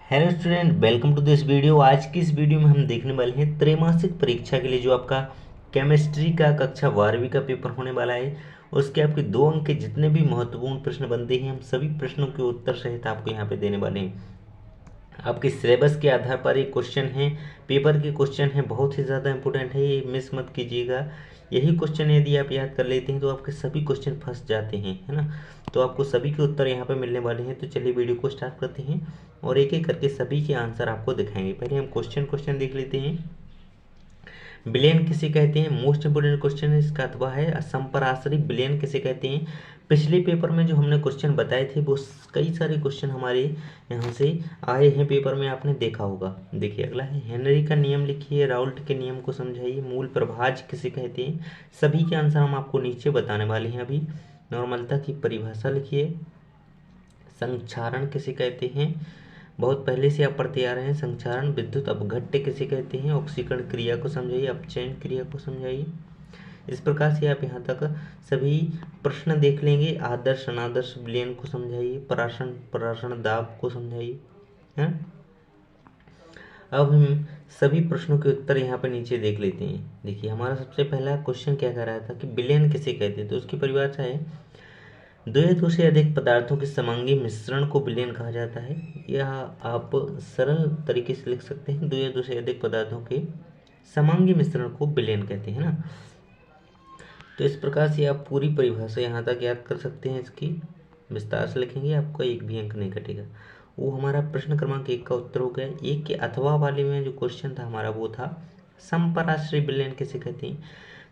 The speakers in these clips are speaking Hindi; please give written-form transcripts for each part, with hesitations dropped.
Hello student, welcome to this video. आज की इस वीडियो में हम देखने वाले हैं त्रैमासिक परीक्षा के लिए जो आपका केमिस्ट्री का कक्षा 12वीं का पेपर होने वाला है। उसके आपके 2 अंक के जितने भी महत्वपूर्ण प्रश्न बनते हैं हम सभी प्रश्नों के उत्तर सहित आपको यहाँ पे देने वाले हैं। आपके सिलेबस के आधार पर एक क्वेश्चन है, पेपर के क्वेश्चन है, बहुत ही ज़्यादा इंपॉर्टेंट है, ये मिस मत कीजिएगा। यही क्वेश्चन यदि आप याद कर लेते हैं तो आपके सभी क्वेश्चन फंस जाते हैं, है ना। तो आपको सभी के उत्तर यहाँ पे मिलने वाले हैं। तो चलिए वीडियो को स्टार्ट करते हैं और एक एक करके सभी के आंसर आपको दिखाएंगे। पहले हम क्वेश्चन देख लेते हैं। विलयन किसे कहते हैं? मोस्ट इंपोर्टेंट क्वेश्चन इसका अथवा है संपराश्री विलयन किसे कहते हैं? पिछले पेपर में जो हमने क्वेश्चन बताए थे वो कई सारे क्वेश्चन हमारे यहाँ से आए हैं पेपर में, आपने देखा होगा। देखिए अगला है हेनरी का नियम लिखिए, राउल्ट के नियम को समझाइए, मूल प्रभाज किसे कहते हैं? सभी के आंसर हम आपको नीचे बताने वाले हैं अभी। नॉर्मलता की परिभाषा लिखिए, संक्षारण किसे कहते हैं? बहुत पहले से आप पढ़ते आ रहे हैं। संक्षारण, विद्युत अपघट्य किसे कहते हैं? ऑक्सीकरण क्रिया को समझाइए, अपचयन क्रिया को समझाइए। इस प्रकार से आप यहाँ तक सभी प्रश्न देख लेंगे। आदर्श अनादर्श विलयन को समझाइए, पराशण पराशण दाब को समझाइए, है। अब हम सभी प्रश्नों के उत्तर यहाँ पर नीचे देख लेते हैं। देखिए हमारा सबसे पहला क्वेश्चन क्या कर रहा था कि विलयन किसे कहते हैं, तो उसकी परिभाषा है दो या दो से अधिक पदार्थों के समांगी मिश्रण को विलयन कहा जाता है। यह आप सरल तरीके से लिख सकते हैं, दो या दो से अधिक पदार्थों के समांगी मिश्रण को विलयन कहते हैं ना। तो इस प्रकार से आप पूरी परिभाषा यहाँ तक याद कर सकते हैं। इसकी विस्तार से लिखेंगे, आपका एक भी अंक नहीं कटेगा। वो हमारा प्रश्न क्रमांक 1 का उत्तर हो गया। एक के अथवा वाले में जो क्वेश्चन था हमारा वो था समपराश्रय विलयन किसे कहते हैं?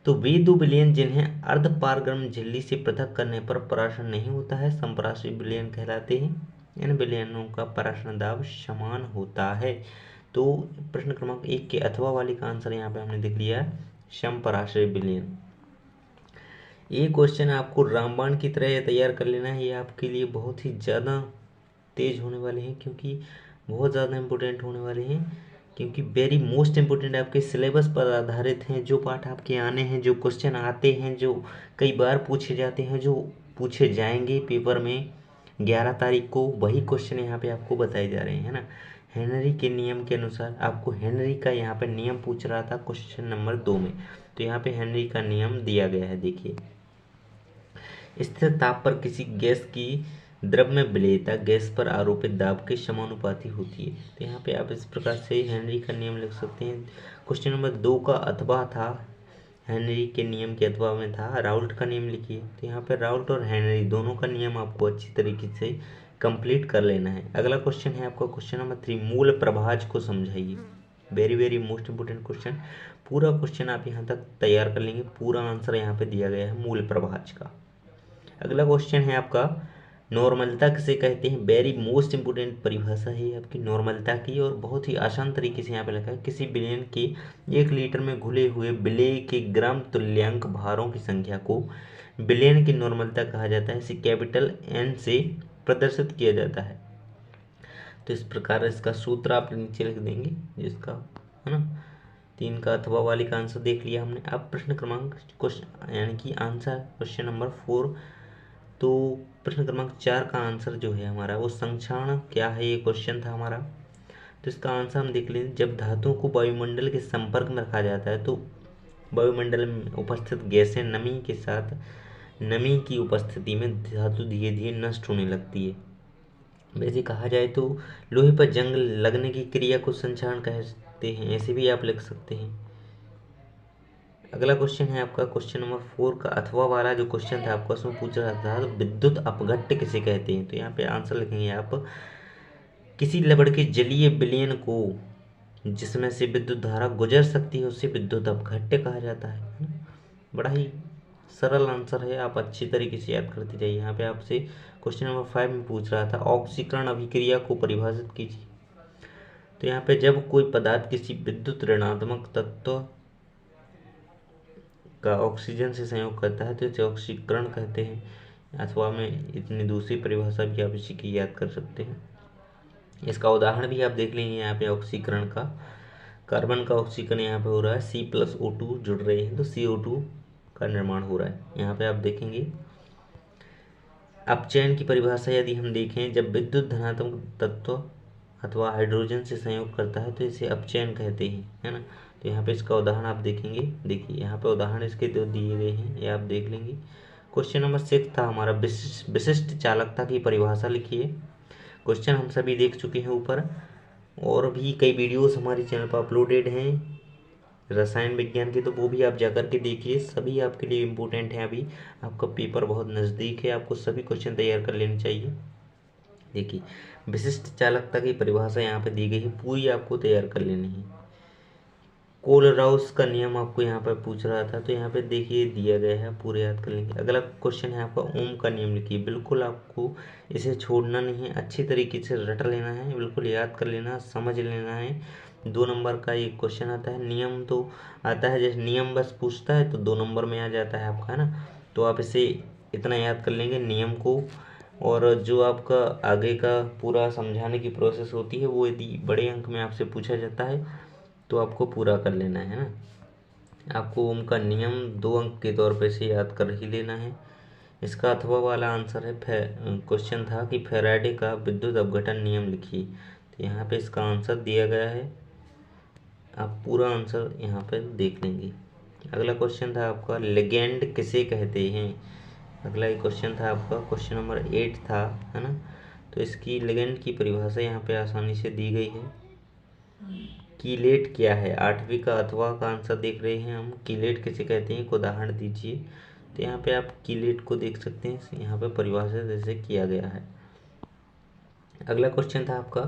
तो वे दो विलयन जिन्हें अर्ध पारगम्य झिल्ली से पृथक करने पर पराशरण नहीं होता है समपराश्रय विलयन कहलाते हैं। इन विलयनों का पराशरण दाब समान होता है। तो प्रश्न क्रमांक 1 के अथवा वाले का आंसर यहाँ पे हमने देख लिया, समपराश्रय विलयन। ये क्वेश्चन आपको रामबाण की तरह तैयार कर लेना है। ये आपके लिए बहुत ही ज़्यादा तेज होने वाले हैं, क्योंकि बहुत ज़्यादा इम्पोर्टेंट होने वाले हैं, क्योंकि वेरी मोस्ट इम्पोर्टेंट आपके सिलेबस पर आधारित हैं। जो पाठ आपके आने हैं, जो क्वेश्चन आते हैं, जो कई बार पूछे जाते हैं, जो पूछे जाएंगे पेपर में 11 तारीख को, वही क्वेश्चन यहाँ पे आपको बताए जा रहे हैं, है ना। हेनरी के नियम के अनुसार आपको हेनरी का यहाँ पे नियम पूछ रहा था क्वेश्चन नंबर 2 में। तो यहाँ पे हेनरी का नियम दिया गया है। देखिए स्थिर ताप पर किसी गैस की द्रव में विलेयता गैस पर आरोपित दाब के समानुपाती होती है। तो यहाँ पे आप इस प्रकार से हेनरी का नियम लिख सकते हैं। क्वेश्चन नंबर 2 का अथवा था, हेनरी के नियम के अथवा में था राउल्ट का नियम लिखिए। तो यहाँ पे राउल्ट और हेनरी दोनों का नियम आपको अच्छी तरीके से कंप्लीट कर लेना है। अगला क्वेश्चन है आपका क्वेश्चन नंबर 3, मूल प्रभाज को समझाइए। Very very most important question. पूरा क्वेश्चन आप यहाँ तक तैयार कर लेंगे, पूरा आंसर यहाँ पे दिया गया है मूल प्रभाज का। अगला क्वेश्चन है आपका नॉर्मलता किसे कहते हैं? वेरी मोस्ट इंपोर्टेंट परिभाषा है आपकी नॉर्मलता की, और बहुत ही आसान तरीके से यहाँ पे लिखा है किसी विलयन के 1 लीटर में घुले हुए विलेय के ग्राम तुल्यांक भारों की संख्या को विलयन की नॉर्मलता कहा जाता है। इसे कैपिटल एन से प्रदर्शित किया जाता है। तो इस प्रकार इसका सूत्र आप नीचे लिख देंगे, जिसका है ना 3 का अथवा वाली का आंसर देख लिया हमने। अब प्रश्न क्रमांक क्वेश्चन यानी कि आंसर क्वेश्चन नंबर 4। तो प्रश्न क्रमांक 4 का आंसर जो है हमारा वो संक्षारण क्या है, ये क्वेश्चन था हमारा। तो इसका आंसर हम देख लें। जब धातुओं को वायुमंडल के संपर्क में रखा जाता है तो वायुमंडल में उपस्थित गैसें नमी के साथ नमी की उपस्थिति में धातु धीरे धीरे नष्ट होने लगती है। वैसे कहा जाए तो लोहे पर जंग लगने की क्रिया को संक्षारण कहते हैं, ऐसे भी आप लिख सकते हैं। अगला क्वेश्चन है आपका क्वेश्चन नंबर 4 का अथवा वाला जो क्वेश्चन था आपका, उसमें पूछ रहा था तो विद्युत अपघट्य किसे कहते हैं? तो यहाँ पे आंसर लिखेंगे आप, किसी लवण के जलीय विलयन को जिसमें से विद्युत धारा गुजर सकती है उसे विद्युत अपघट्य कहा जाता है ना? बड़ा ही सरल आंसर है, आप अच्छी तरीके से याद करते जाइए। यहाँ पे आपसे क्वेश्चन नंबर 5 में पूछ रहा था ऑक्सीकरण अभिक्रिया को परिभाषित कीजिए। तो यहाँ पे जब कोई पदार्थ किसी विद्युत ऋणात्मक तत्व का ऑक्सीजन से संयोग करता है तो इसे ऑक्सीकरण कहते हैं। अथवा में इतनी दूसरी परिभाषा भी आप इसी की याद कर सकते हैं। इसका उदाहरण भी आप देख लेंगे यहाँ पे ऑक्सीकरण का। कार्बन का ऑक्सीकरण यहाँ पे हो रहा है, C+O2 जुड़ रहे हैं तो CO2 का निर्माण हो रहा है। यहाँ पे आप देखेंगे अपचयन की परिभाषा यदि हम देखें, जब विद्युत धनात्मक तत्व अथवा हाइड्रोजन से संयोग करता है तो इसे अपचयन कहते हैं, है ना। तो यहाँ पे इसका उदाहरण आप देखेंगे, देखिए यहाँ पे उदाहरण इसके दो दिए गए हैं, ये आप देख लेंगे। क्वेश्चन नंबर 6 था हमारा, विशिष्ट चालकता की परिभाषा लिखिए। क्वेश्चन हम सभी देख चुके हैं ऊपर, और भी कई वीडियोस हमारे चैनल पर अपलोडेड हैं रसायन विज्ञान के, तो वो भी आप जाकर के देखिए, सभी आपके लिए इम्पोर्टेंट हैं। अभी आपका पेपर बहुत नज़दीक है, आपको सभी क्वेश्चन तैयार कर लेने चाहिए। देखिए विशिष्ट चालकता की परिभाषा यहाँ पे दी गई है, पूरी आपको तैयार कर लेनी है। कोलराउस का नियम आपको यहाँ पर पूछ रहा था, तो यहाँ पे देखिए दिया गया है, पूरे याद कर लेंगे। अगला क्वेश्चन है आपका ओम का नियम लिखिए। बिल्कुल आपको इसे छोड़ना नहीं है, अच्छी तरीके से रट लेना है, बिल्कुल याद कर लेना, समझ लेना है। 2 नंबर का एक क्वेश्चन आता है, नियम तो आता है, जैसे नियम बस पूछता है तो 2 नंबर में आ जाता है आपका, है ना। तो आप इसे इतना याद कर लेंगे नियम को, और जो आपका आगे का पूरा समझाने की प्रोसेस होती है वो यदि बड़े अंक में आपसे पूछा जाता है तो आपको पूरा कर लेना है ना। आपको ओम का नियम 2 अंक के तौर पे से याद कर ही लेना है। इसका अथवा वाला आंसर है, क्वेश्चन था कि फैराडे का विद्युत अपघटन नियम लिखिए। तो यहाँ पे इसका आंसर दिया गया है, आप पूरा आंसर यहाँ पे देख लेंगे। अगला क्वेश्चन था आपका, लेगेंड किसे कहते हैं। अगला एक क्वेश्चन था आपका, क्वेश्चन नंबर 8 था, है ना। तो इसकी लेगेंड की परिभाषा यहाँ पे आसानी से दी गई है। कीलेट क्या है, 8वीं का अथवा का आंसर देख रहे हैं हम। कीलेट किसे कहते हैं, एक उदाहरण दीजिए। तो यहाँ पे आप कीलेट को देख सकते हैं, यहाँ पे परिभाषा जैसे किया गया है। अगला क्वेश्चन था आपका,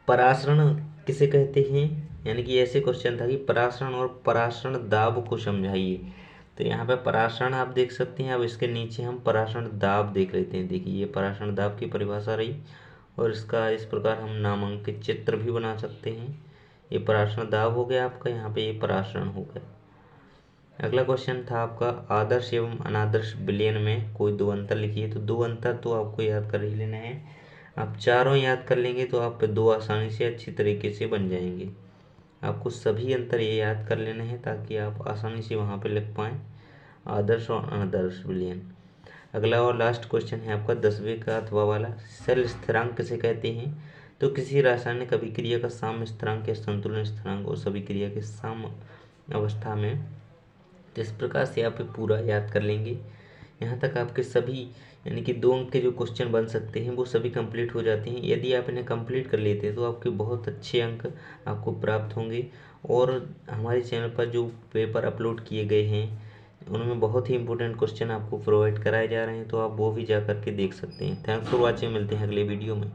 परासरण किसे कहते हैं, यानी कि ऐसे क्वेश्चन था कि परासरण और परासरण दाब को समझाइए। तो यहाँ पे परासरण आप देख सकते हैं, अब इसके नीचे हम परासरण दाब देख लेते हैं। देखिए ये परासरण दाब की परिभाषा रही, और इसका इस प्रकार हम नामांकित चित्र भी बना सकते हैं। ये परासरण दाब हो गया आपका, यहाँ पे ये परासरण हो गया। अगला क्वेश्चन था आपका, आदर्श एवं अनादर्श विलयन में कोई 2 अंतर लिखिए। तो 2 अंतर तो आपको याद कर ही लेना है, आप चारों याद कर लेंगे तो आप 2 आसानी से अच्छी तरीके से बन जाएंगे। आपको सभी अंतर ये याद कर लेने हैं ताकि आप आसानी से वहाँ पे लिख पाएँ, आदर्श और अनादर्श विलयन। अगला और लास्ट क्वेश्चन है आपका 10वीं का अथवा वाला, सेल स्थिरांक किसे कहते हैं। तो किसी रासायनिक अभिक्रिया का साम्य स्थिरांक या संतुलन स्थिरांक उस अभिक्रिया के साम्य अवस्था में, इस प्रकार से आप पूरा याद कर लेंगे। यहाँ तक आपके सभी यानी कि 2 अंक के जो क्वेश्चन बन सकते हैं वो सभी कंप्लीट हो जाते हैं। यदि आप इन्हें कंप्लीट कर लेते हैं तो आपके बहुत अच्छे अंक आपको प्राप्त होंगे। और हमारे चैनल पर जो पेपर अपलोड किए गए हैं उनमें बहुत ही इंपॉर्टेंट क्वेश्चन आपको प्रोवाइड कराए जा रहे हैं, तो आप वो भी जा करके देख सकते हैं। थैंक्स फॉर वॉचिंग, मिलते हैं अगले वीडियो में।